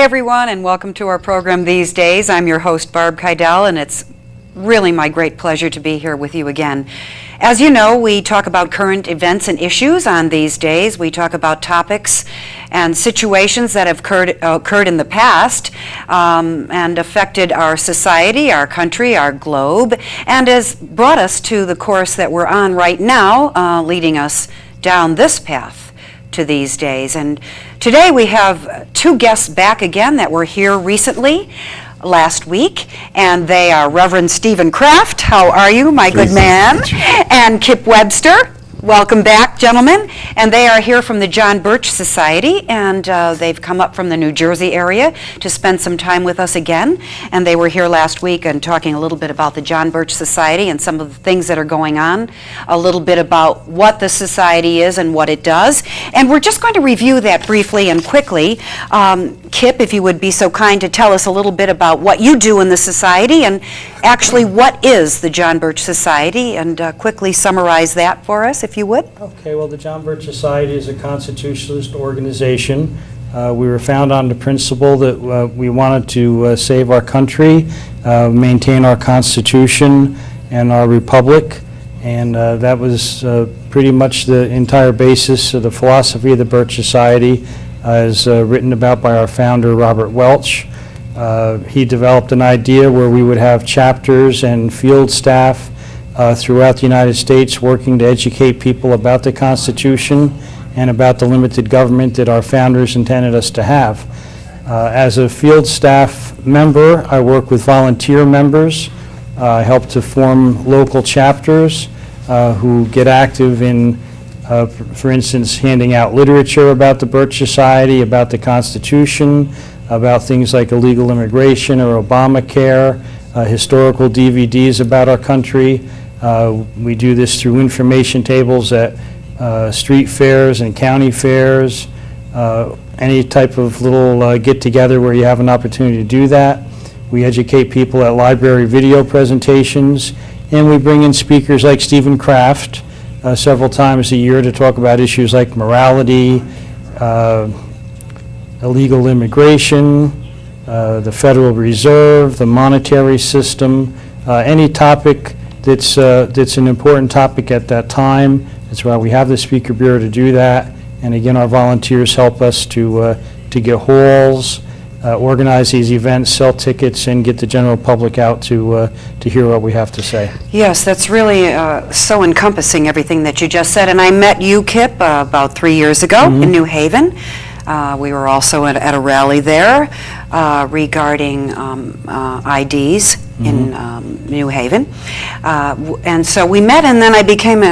Hi everyone, and welcome to our program These Days. I'm your host, Barb Keidel, and it's really my great pleasure to be here with you again. As you know, we talk about current events and issues on These Days. We talk about topics and situations that have occurred in the past and affected our society, our country, our globe, and has brought us to the course that we're on right now, leading us down this path to These Days. And today we have two guests back again that were here recently, last week, and they are Reverend Stephen Kraft. How are you, my good man? And Kip Webster. Welcome back, gentlemen. And they are here from the John Birch Society, and they've come up from the New Jersey area to spend some time with us again. And they were here last week and talking a little bit about the John Birch Society and some of the things that are going on, a little bit about what the society is and what it does. And we're just going to review that briefly and quickly. Kip, if you would be so kind to tell us a little bit about what you do in the society and actually what is the John Birch Society, and quickly summarize that for us, if you would. Okay, well, the John Birch Society is a constitutionalist organization. We were founded on the principle that we wanted to save our country, maintain our Constitution and our Republic, and that was pretty much the entire basis of the philosophy of the Birch Society, as written about by our founder, Robert Welch. He developed an idea where we would have chapters and field staff throughout the United States working to educate people about the Constitution and about the limited government that our founders intended us to have. As a field staff member, I work with volunteer members. I help to form local chapters who get active in, for instance, handing out literature about the Birch Society, about the Constitution, about things like illegal immigration or Obamacare, historical DVDs about our country. We do this through information tables at street fairs and county fairs, any type of little get-together where you have an opportunity to do that. We educate people at library video presentations, and we bring in speakers like Stephen Kraft several times a year to talk about issues like morality, illegal immigration, the Federal Reserve, the monetary system, any topic that's an important topic at that time. That's why we have the Speaker Bureau to do that. And again, our volunteers help us to get halls, organize these events, sell tickets, and get the general public out to hear what we have to say. Yes, that's really so encompassing, everything that you just said. And I met you, Kip, about 3 years ago in New Haven. We were also at a rally there regarding IDs in New Haven. And so we met, and then I became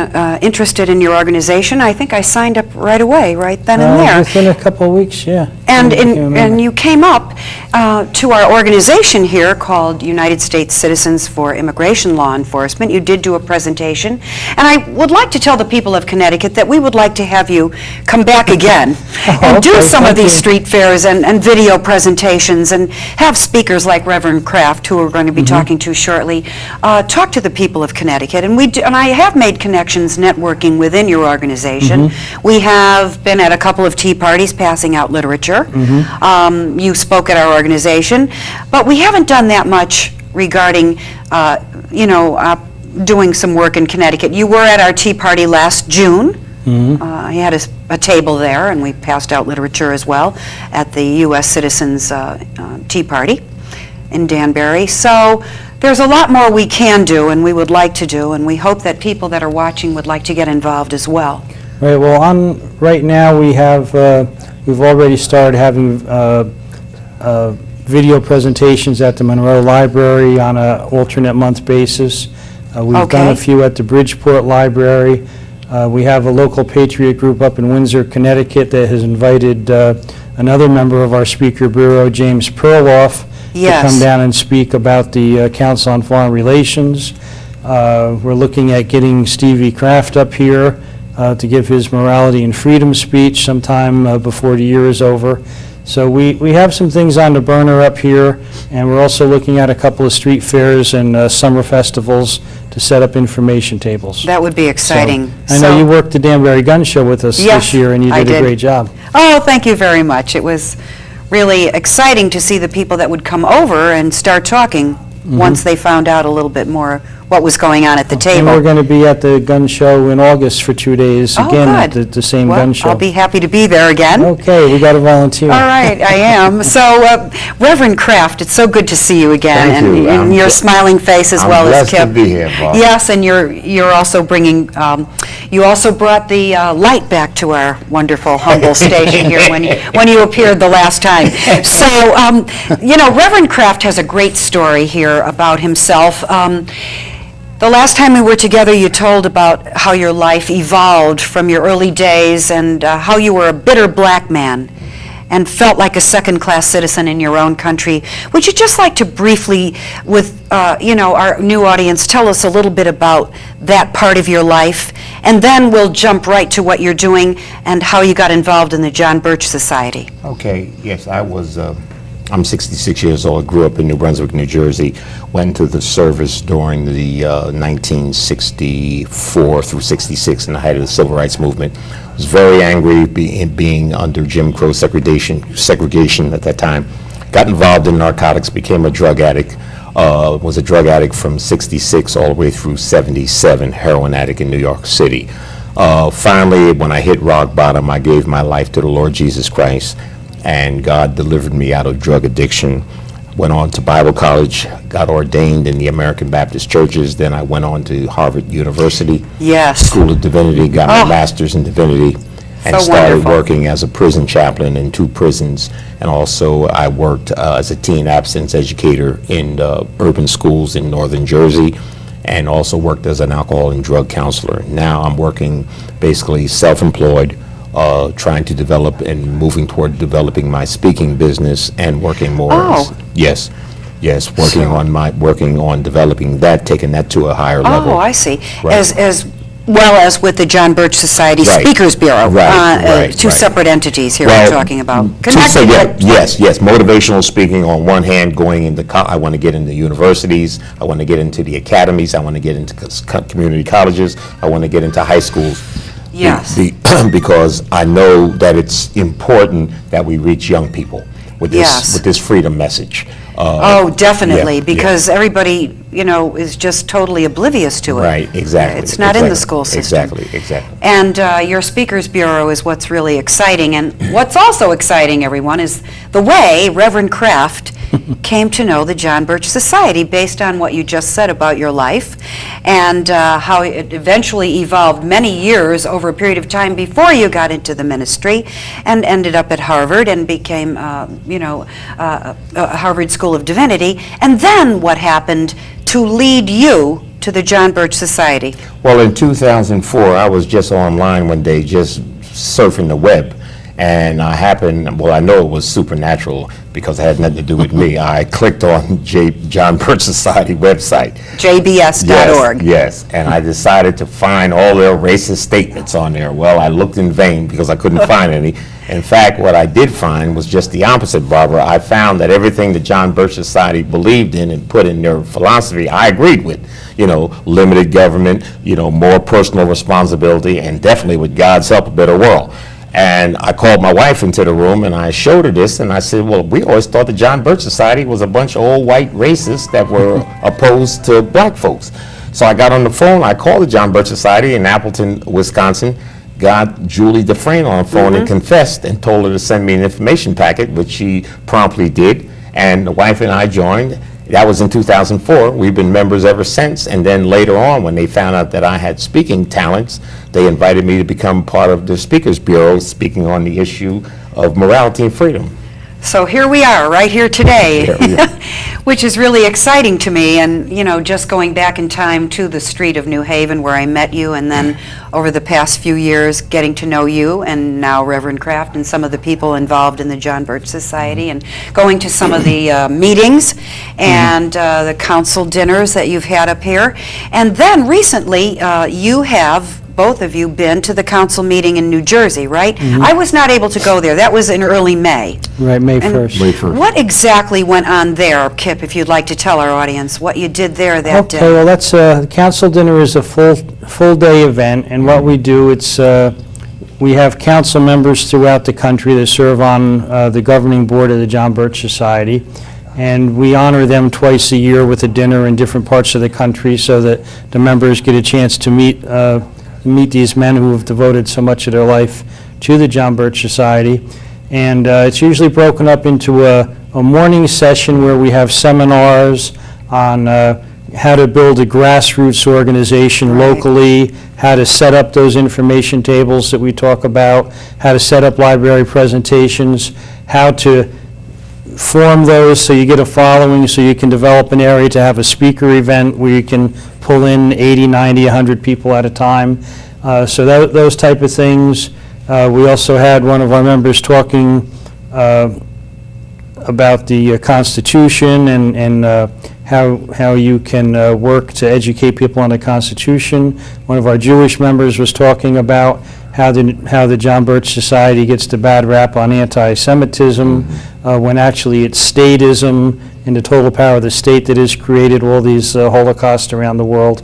interested in your organization. I think I signed up right away, right then and there. Within a couple of weeks, yeah. And you came up to our organization here called United States Citizens for Immigration Law Enforcement. You did do a presentation, and I would like to tell the people of Connecticut that we would like to have you come back again and do some of these street fairs and video presentations, and have speakers like Reverend Kraft, who we're going to be talking to shortly, talk to the people of Connecticut. And I have made connections networking within your organization. We have been at a couple of tea parties passing out literature. You spoke at our organization, but we haven't done that much regarding, doing some work in Connecticut. You were at our tea party last June. He had a table there, and we passed out literature as well at the U.S. Citizens Tea Party in Danbury. So there's a lot more we can do and we would like to do, and we hope that people that are watching would like to get involved as well. Right. Well, right now we have we've already started having video presentations at the Monroe Library on an alternate month basis. We've done a few at the Bridgeport Library. We have a local patriot group up in Windsor, Connecticut that has invited another member of our Speaker Bureau, James Perloff, to come down and speak about the Council on Foreign Relations. We're looking at getting Stevie Kraft up here to give his morality and freedom speech sometime before the year is over. So we have some things on the burner up here, and we're also looking at a couple of street fairs and summer festivals to set up information tables. That would be exciting. So, I know you worked the Danbury Gun Show with us this year, and you did a great job. Oh, thank you very much. It was really exciting to see the people that would come over and start talking once they found out a little bit more what was going on at the And table. we're going to be at the gun show in August for 2 days, Oh, again, at good. the same Well, gun show. I'll be happy to be there again. Okay, we got to volunteer. All right, I am. So, Reverend Kraft, it's so good to see you again. Thank you. And your smiling face as I'm well as blessed Kip. to be here, Bob. Yes, and you're also bringing, you also brought the light back to our wonderful, humble station here when you appeared the last time. So, Reverend Kraft has a great story here about himself. The last time we were together, you told about how your life evolved from your early days and how you were a bitter black man and felt like a second-class citizen in your own country. Would you just like to briefly, with our new audience, tell us a little bit about that part of your life, and then we'll jump right to what you're doing and how you got involved in the John Birch Society. Okay, yes, I'm 66 years old, grew up in New Brunswick, New Jersey, went to the service during the 1964 through 66 in the height of the Civil Rights Movement. Was very angry being under Jim Crow segregation at that time. Got involved in narcotics, became a drug addict, was a drug addict from 66 all the way through 77, heroin addict in New York City. Finally, when I hit rock bottom, I gave my life to the Lord Jesus Christ, and God delivered me out of drug addiction. Went on to Bible college, got ordained in the American Baptist churches. Then I went on to Harvard University, Yes. School of Divinity, got my master's in divinity, and So started wonderful. working as a prison chaplain in 2 prisons. And also I worked as a teen abstinence educator in urban schools in northern Jersey, and also worked as an alcohol and drug counselor. Now I'm working basically self-employed, trying to develop and moving toward developing my speaking business and working more. Oh. Yes, working on developing that, taking that to a higher level. Oh, I see. Right. As well as with the John Birch Society Right. Speakers Bureau. Right. Two separate entities here Well, we're talking about. Yes, motivational speaking on one hand, going into, I want to get into universities, I want to get into the academies, I want to get into community colleges, I want to get into high schools. Yes. Because I know that it's important that we reach young people with Yes. this freedom message. Oh, definitely, yeah. because everybody, is just totally oblivious to it. Right, exactly. It's not in the school system. Exactly. And your Speakers Bureau is what's really exciting. And what's also exciting, everyone, is the way Reverend Kraft came to know the John Birch Society based on what you just said about your life and how it eventually evolved many years over a period of time before you got into the ministry and ended up at Harvard and became, Harvard School of Divinity. And then what happened to lead you to the John Birch Society? Well, in 2004, I was just online one day, just surfing the web, and I know it was supernatural because it had nothing to do with me. I clicked on John Birch Society website. JBS.org. Yes, and I decided to find all their racist statements on there. Well, I looked in vain because I couldn't find any. In fact, what I did find was just the opposite, Barbara. I found that everything the John Birch Society believed in and put in their philosophy, I agreed with. Limited government, more personal responsibility, and definitely with God's help, a better world. And I called my wife into the room and I showed her this and I said, well, we always thought the John Birch Society was a bunch of old white racists that were opposed to black folks. So I got on the phone, I called the John Birch Society in Appleton, Wisconsin, got Julie Dufresne on the phone and confessed and told her to send me an information packet, which she promptly did. And the wife and I joined. That was in 2004. We've been members ever since. And then later on, when they found out that I had speaking talents, they invited me to become part of the Speakers Bureau, speaking on the issue of morality and freedom. So here we are, right here today, Here we are. which is really exciting to me. And, just going back in time to the street of New Haven where I met you, and then over the past few years getting to know you and now Reverend Kraft and some of the people involved in the John Birch Society and going to some of the meetings and the council dinners that you've had up here. And then recently you have, both of you, been to the council meeting in New Jersey, right? I was not able to go there. That was in early May. Right, May And 1st. May 1st. What exactly went on there, Kip, if you'd like to tell our audience what you did there that Okay, day? well, the council dinner is a full day event, and what we do, we have council members throughout the country that serve on the governing board of the John Birch Society, and we honor them twice a year with a dinner in different parts of the country so that the members get a chance to meet these men who have devoted so much of their life to the John Birch Society. And it's usually broken up into a morning session where we have seminars on how to build a grassroots organization locally, how to set up those information tables that we talk about, how to set up library presentations, how to form those so you get a following, so you can develop an area to have a speaker event where you can pull in 80, 90, 100 people at a time. So those type of things. We also had one of our members talking about the Constitution and how you can work to educate people on the Constitution. One of our Jewish members was talking about how the John Birch Society gets the bad rap on anti-Semitism when actually it's statism and the total power of the state that has created all these Holocausts around the world.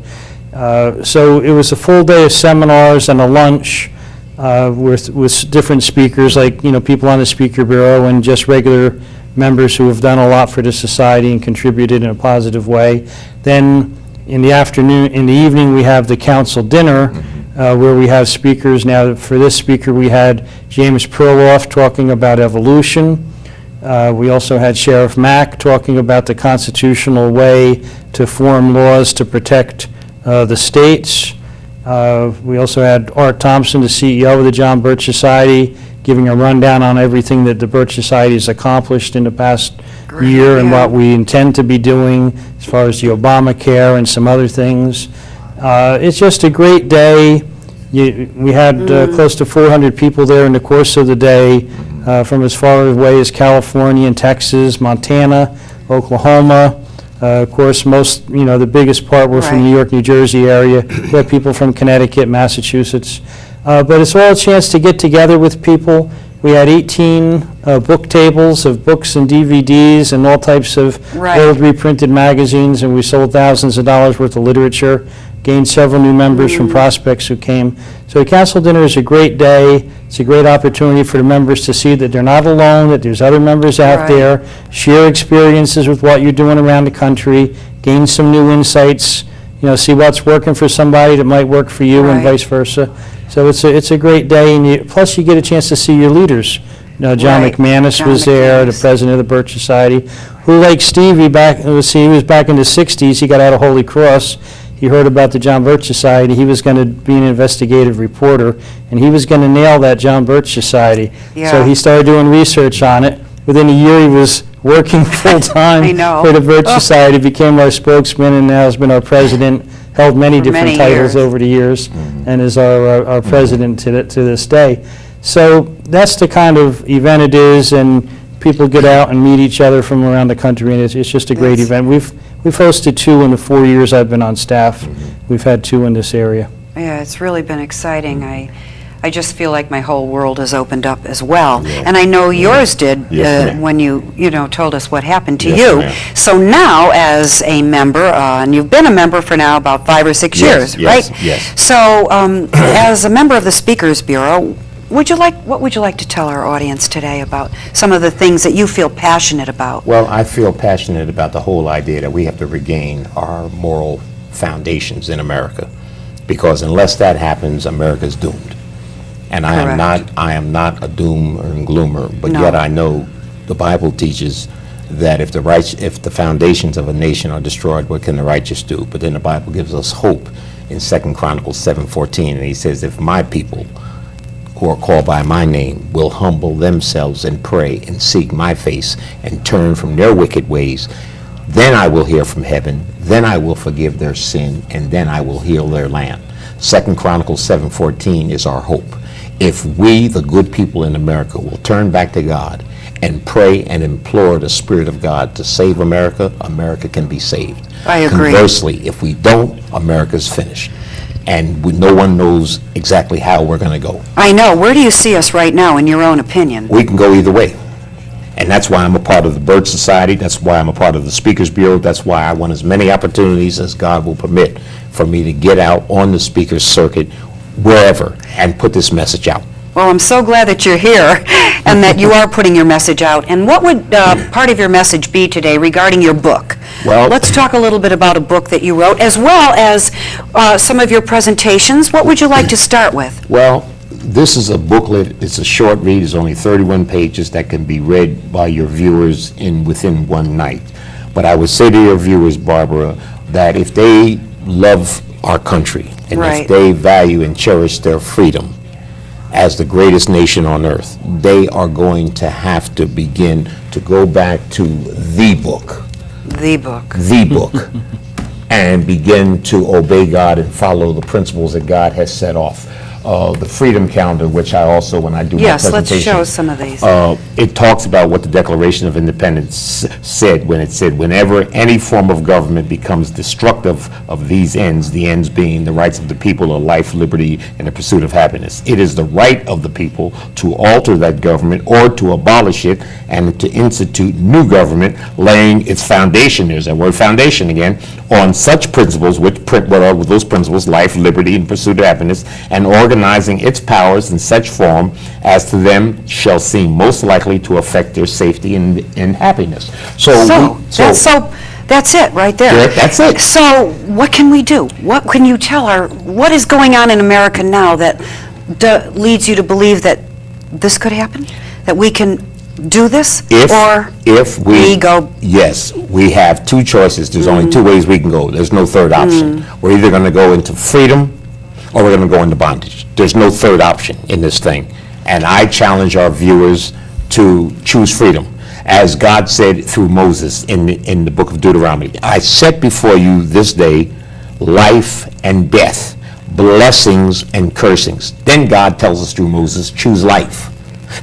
So it was a full day of seminars and a lunch with different speakers, like people on the Speaker Bureau and just regular members who have done a lot for the society and contributed in a positive way. Then in the evening, we have the council dinner where we have speakers. Now, for this speaker, we had James Perloff talking about evolution. We also had Sheriff Mack talking about the constitutional way to form laws to protect the states. We also had Art Thompson, the CEO of the John Birch Society, giving a rundown on everything that the Birch Society has accomplished in the past year and what we intend to be doing as far as the Obamacare and some other things. It's just a great day. We had close to 400 people there in the course of the day from as far away as California and Texas, Montana, Oklahoma. Of course, the biggest part were from New York, New Jersey area. We had people from Connecticut, Massachusetts. But it's all a chance to get together with people. We had 18 book tables of books and DVDs and all types of old reprinted magazines, and we sold thousands of dollars worth of literature, gained several new members from prospects who came. So the council dinner is a great day. It's a great opportunity for the members to see that they're not alone, that there's other members out there, share experiences with what you're doing around the country, gain some new insights, see what's working for somebody that might work for you and vice versa. So it's a great day, and plus you get a chance to see your leaders. John McManus was there, the president of the Birch Society, who, like Stevie, he was back in the 60s. He got out of Holy Cross. He heard about the John Birch Society. He was going to be an investigative reporter, and he was going to nail that John Birch Society. So he started doing research on it. Within a year, he was working full-time for the Birch Society, became our spokesman, and now has been our president, held many different titles over the years, and is our president to this day. So that's the kind of event it is, and people get out and meet each other from around the country, and it's just a great event. We've hosted 2 in the 4 years I've been on staff. We've had 2 in this area. Yeah, it's really been exciting. I just feel like my whole world has opened up as well. And I know yours did when you told us what happened to you. So now, as a member, and you've been a member for now about 5 or 6 years, right? Yes. So, as a member of the Speakers Bureau, what would you like to tell our audience today about some of the things that you feel passionate about? Well, I feel passionate about the whole idea that we have to regain our moral foundations in America, because unless that happens, America's doomed. And I am not a doom and gloomer, but yet I know the Bible teaches that if the foundations of a nation are destroyed, what can the righteous do? But then the Bible gives us hope in 2 Chronicles 7:14, and he says, if my people who are called by my name will humble themselves and pray and seek my face and turn from their wicked ways, then I will hear from heaven, then I will forgive their sin, and then I will heal their land. 2 Chronicles 7:14 is our hope. If we, the good people in America, will turn back to God and pray and implore the Spirit of God to save America, America can be saved. I agree. Conversely, if we don't, America's finished. And no one knows exactly how we're going to go. I know. Where do you see us right now, in your own opinion? We can go either way. And that's why I'm a part of the Birch Society. That's why I'm a part of the Speakers Bureau. That's why I want as many opportunities as God will permit for me to get out on the speaker's circuit, wherever, and put this message out. Well, I'm so glad that you're here and that you are putting your message out. And what would part of your message be today regarding your book? Well, let's talk a little bit about a book that you wrote, as well as some of your presentations. What would you like to start with? Well, this is a booklet. It's a short read. It's only 31 pages that can be read by your viewers within one night. But I would say to your viewers, Barbara, that if they love our country and if they value and cherish their freedom as the greatest nation on earth, they are going to have to begin to go back to the book. The book. The book. And begin to obey God and follow the principles that God has set off. The Freedom Calendar, which I also, when I do my presentation. Yes, let's show some of these. It talks about what the Declaration of Independence said when it said, whenever any form of government becomes destructive of these ends, the ends being the rights of the people of life, liberty, and the pursuit of happiness, it is the right of the people to alter that government or to abolish it and to institute new government, laying its foundation, there's that word foundation again, on such principles, what are those principles, life, liberty, and pursuit of happiness, and organizing its powers in such form as to them shall seem most likely to affect their safety and happiness. That's it right there. That's it. So what can we do? What can you tell what is going on in America now that leads you to believe that this could happen? That we can do this? If we go? Yes, we have two choices. There's only two ways we can go. There's no third option. We're either going to go into freedom or we're going to go into bondage. There's no third option in this thing. And I challenge our viewers to choose freedom. As God said through Moses in the book of Deuteronomy, I set before you this day life and death, blessings and cursings. Then God tells us through Moses, choose life,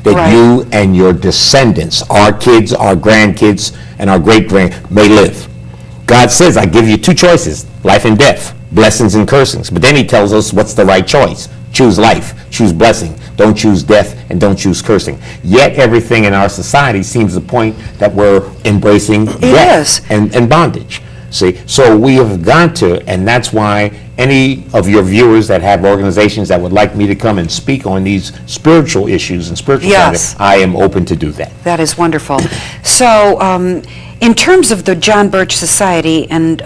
that you and your descendants, our kids, our grandkids, and our great-grand may live. God says, I give you two choices, life and death, blessings and cursings. But then he tells us what's the right choice. Choose life, choose blessing, don't choose death, and don't choose cursing. Yet everything in our society seems to point that we're embracing death and bondage. See, so we have got to, and that's why any of your viewers that have organizations that would like me to come and speak on these spiritual issues and spiritual matters, I am open to do that. That is wonderful. So, in terms of the John Birch Society and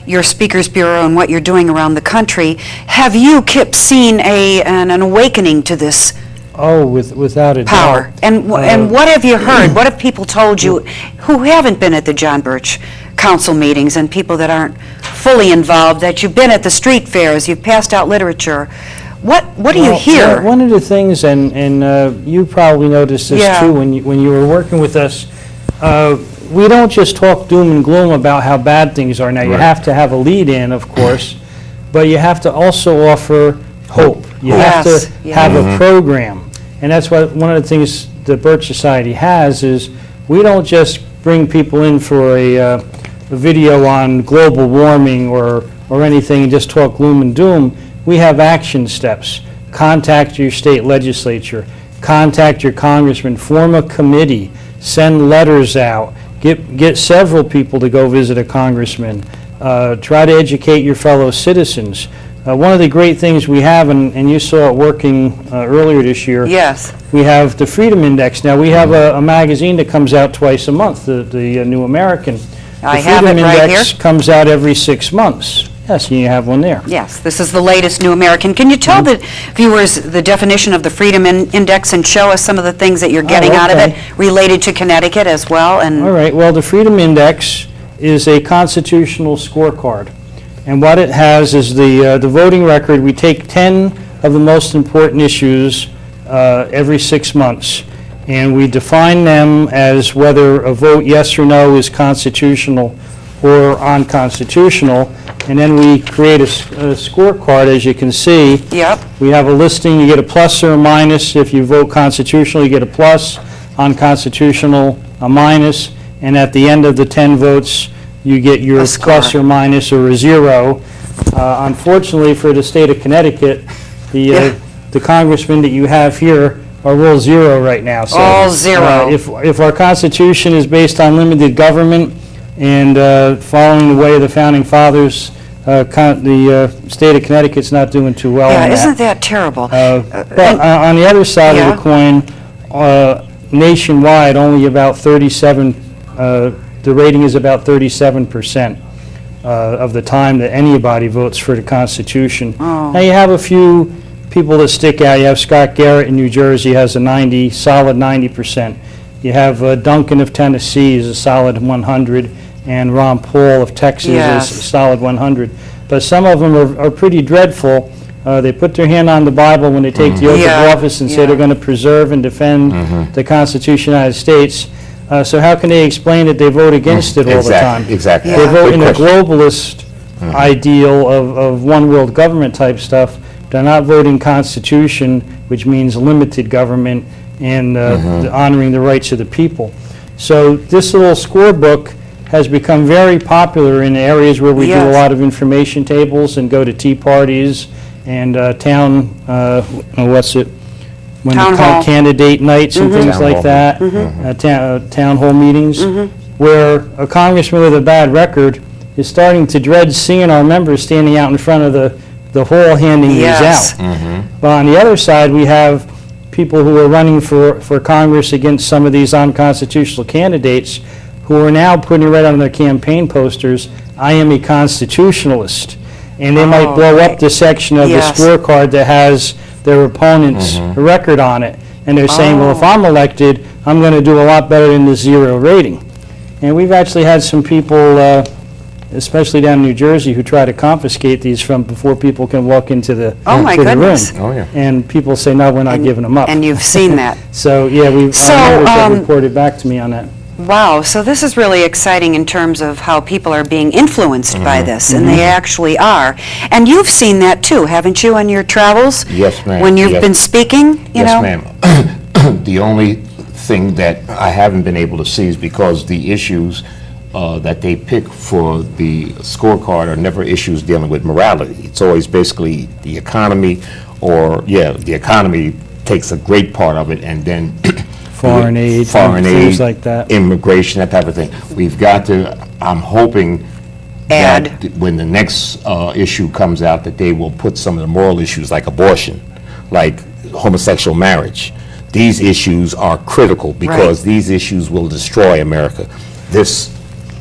your Speakers Bureau and what you're doing around the country, have you seen an awakening to this without a power? doubt. And what have you heard? What have people told you who haven't been at the John Birch Council meetings and people that aren't fully involved, that you've been at the street fairs, you've passed out literature? What do you hear? One of the things, and you probably noticed this too when you were working with us, we don't just talk doom and gloom about how bad things are. Now, you have to have a lead-in, of course, but you have to also offer hope. You have to have a program. And that's what one of the things the Birch Society has is we don't just bring people in for a video on global warming or anything and just talk gloom and doom. We have action steps. Contact your state legislature. Contact your congressman. Form a committee. Send letters out. Get several people to go visit a congressman. Try to educate your fellow citizens. One of the great things we have, and you saw it working earlier this year, we have the Freedom Index. Now, we have a magazine that comes out twice a month, the New American. I have it right here. The Freedom Index comes out every 6 months. Yes, you have one there. Yes, this is the latest New American. Can you tell the viewers the definition of the Freedom Index and show us some of the things that you're getting out of it related to Connecticut as well? All right, well, the Freedom Index is a constitutional scorecard. And what it has is the voting record. We take 10 of the most important issues every 6 months, and we define them as whether a vote yes or no is constitutional or unconstitutional. And then we create a scorecard, as you can see. We have a listing. You get a plus or a minus. If you vote constitutional, you get a plus. Unconstitutional, a minus. And at the end of the 10 votes, you get your plus or minus or a zero. Unfortunately for the state of Connecticut, the congressmen that you have here are all zero right now. So, all zero. If our Constitution is based on limited government and following the way of the Founding Fathers, the state of Connecticut's not doing too well Yeah, on that. isn't that terrible? But on the other side Yeah. of the coin, nationwide, only about 37, the rating is about 37% of the time that anybody votes for the Constitution. Oh. Now, you have a few people that stick out. You have Scott Garrett in New Jersey has a solid 90%. You have Duncan of Tennessee is a solid 100, and Ron Paul of Texas Yes. is a solid 100. But some of them are pretty dreadful. They put their hand on the Bible when they take the oath Yeah, of office and say yeah. they're going to preserve and defend the Constitution of the United States. So how can they explain that they vote against it all the time? Exactly. Yeah. They vote Good in a question. globalist ideal of one world government type stuff. They're not voting Constitution, which means limited government and honoring the rights of the people. So this little scorebook has become very popular in areas where we do a Yes. lot of information tables and go to tea parties and town, when Town the hall. candidate nights and things Town like hall. that, town hall meetings, where a congressman with a bad record is starting to dread seeing our members standing out in front of the hall handing Yes. these out. But on the other side, we have people who are running for Congress against some of these unconstitutional candidates who are now putting right on their campaign posters, "I am a constitutionalist." And they might blow up the section of Yes. the scorecard that has their opponent's record on it. And they're saying, well, if I'm elected, I'm going to do a lot better than the 0 rating. And we've actually had some people, especially down in New Jersey, who try to confiscate these before people can walk into the Oh, my to the room. goodness. Oh, yeah. And people say, no, we're not giving them up. And you've seen that. So, yeah, So, our members have reported back to me on that. Wow, so this is really exciting in terms of how people are being influenced by this, and they actually are. And you've seen that too, haven't you, on your travels? Yes, ma'am. When you've Yes. been speaking, you know? Yes, ma'am. The only thing that I haven't been able to see is because the issues that they pick for the scorecard are never issues dealing with morality. It's always basically the economy, the economy takes a great part of it, and then Foreign aid, things like that. immigration, that type of thing. We've got to, I'm hoping Add. that when the next issue comes out, that they will put some of the moral issues like abortion, like homosexual marriage. These issues are critical because these issues will destroy America. This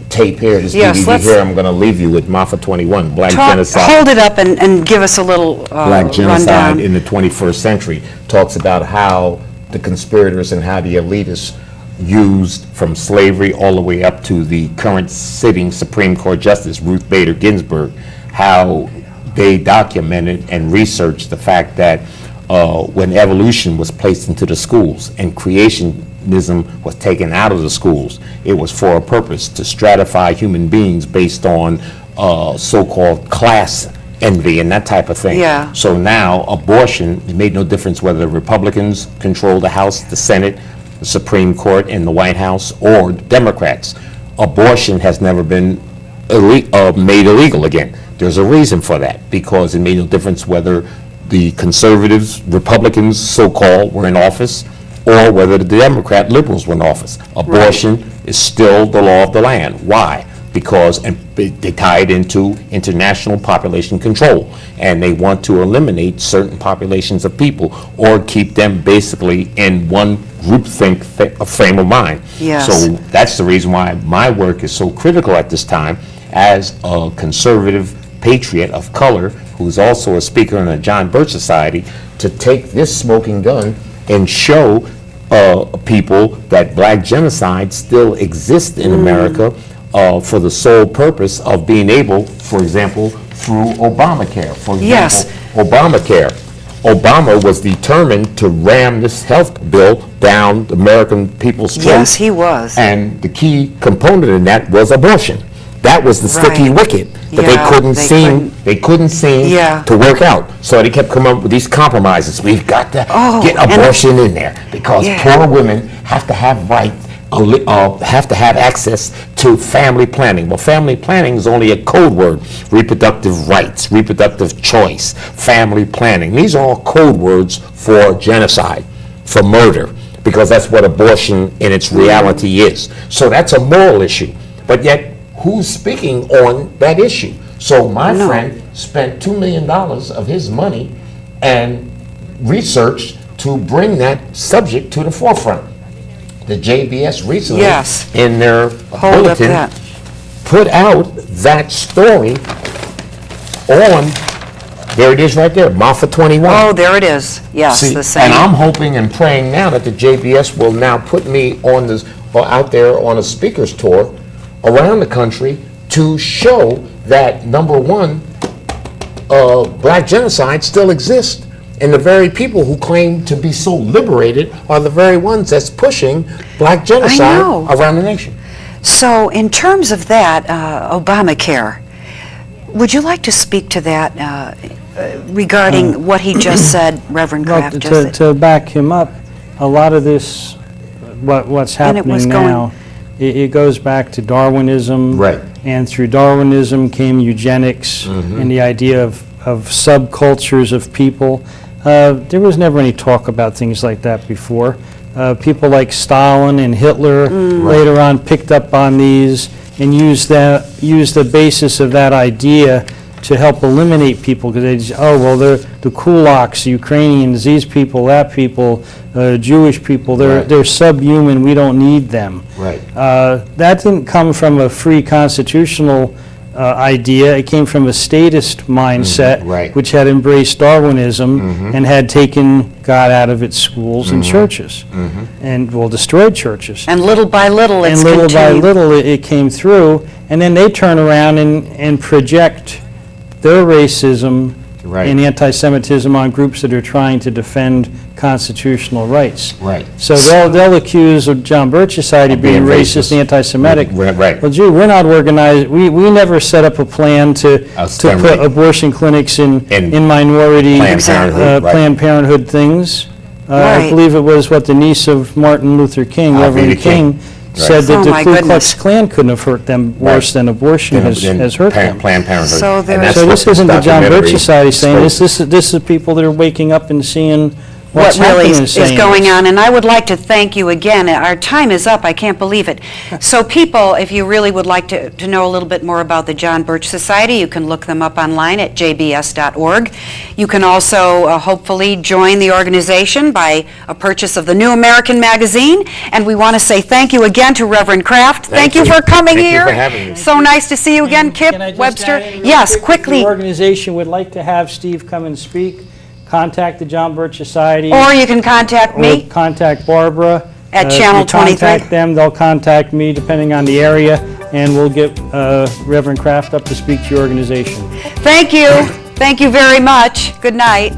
tape here, this Yes, DVD let's- here, I'm going to leave you with Marfa 21, Black Genocide. Hold it up and give us a little Black genocide rundown. in the 21st century talks about how the conspirators and how the elitists used from slavery all the way up to the current sitting Supreme Court Justice Ruth Bader Ginsburg, how they documented and researched the fact that when evolution was placed into the schools and creationism was taken out of the schools, it was for a purpose to stratify human beings based on so-called class envy and that type of thing. Yeah. So now abortion, it made no difference whether the Republicans control the House, the Senate, the Supreme Court, and the White House, or Democrats. Abortion has never been made illegal again. There's a reason for that, because it made no difference whether the conservatives, Republicans, so-called, were in office, or whether the Democrat liberals were in office. Abortion is still the law of the land. Why? Because they tie it into international population control, and they want to eliminate certain populations of people or keep them basically in one groupthink frame of mind. Yes. So that's the reason why my work is so critical at this time as a conservative patriot of color who's also a speaker in the John Birch Society, to take this smoking gun and show people that black genocide still exists in America for the sole purpose of being able, for example, through Obamacare. For example, Yes. Obamacare. Obama was determined to ram this health bill down the American people's throats. Yes, he was. And the key component in that was abortion. That was the sticky Right. wicket that Yeah, they couldn't they seem Yeah. to work out. So they kept coming up with these compromises. We've got to get and- abortion in there because Yeah. poor women have to have have to have access to family planning. Well, family planning is only a code word. Reproductive rights, reproductive choice, family planning. These are all code words for genocide, for murder, because that's what abortion in its reality is. So that's a moral issue. But yet, who's speaking on that issue? So my No. friend spent $2 million of his money and research to bring that subject to the forefront. The JBS recently, Yes. in their Hold up bulletin, that. put out that story on, there it is right there, Martha 21. Oh, there it is. Yes, See, the same. and I'm hoping and praying now that the JBS will now put me on this, or out there on a speaker's tour around the country to show that, number one, black genocide still exists. And the very people who claim to be so liberated are the very ones that's pushing black genocide know. around the nation. So in terms of that, Obamacare, would you like to speak to that regarding what he just said, Reverend Well, Kraft? just said? to back him up, a lot of this, what's And it was happening going- now, it goes back to Darwinism. Right. And through Darwinism came eugenics and the idea of subcultures of people. There was never any talk about things like that before. People like Stalin and Hitler later on picked up on these and used the basis of that idea to help eliminate people, because they just, oh, well, they're the kulaks, the Ukrainians, these people, that people, Jewish people, Right. they're subhuman, we don't need them. Right. That didn't come from a free constitutional idea. It came from a statist mindset, right. which had embraced Darwinism and had taken God out of its schools and churches, and, well, destroyed churches. And little by little, it's And little by continued. little, it came through, and then they turn around and project their racism Right. and anti-Semitism on groups that are trying to defend constitutional rights. Right. So they'll accuse of John Birch Society Of being being racist racist. and anti-Semitic. Right. Well, gee, we're not organized, we never set up a plan to put Exterminate. abortion clinics in In minority Planned Parenthood, right. Planned Parenthood things. I Right. believe it was the niece of Martin Luther King, Reverend Alveda King. King, said that Oh, the my Ku Klux goodness. Klan couldn't have hurt them worse than abortion has hurt them. Planned Parenthood. So And there- that's So what this isn't the John Birch documentary Society saying spoke. this is people that are waking up and seeing What what's really happening and is saying going this. on, and I would like to thank you again. Our time is up, I can't believe it. So people, if you really would like to know a little bit more about the John Birch Society, you can look them up online at jbs.org. You can also hopefully join the organization by a purchase of the New American Magazine, and we want to say thank you again to Reverend Kraft. Thank you for coming Thank you here. for having me. So nice to see you again, Kip, Can I just Webster. add in real Yes, quick, if quickly. the organization would like to have Steve come and speak, contact the John Birch Society. Or you can contact Or me. contact Barbara. At If Channel you 23. contact them, they'll contact me, depending on the area, and we'll get Reverend Kraft up to speak to your organization. Thank you. Thank you very much. Good night.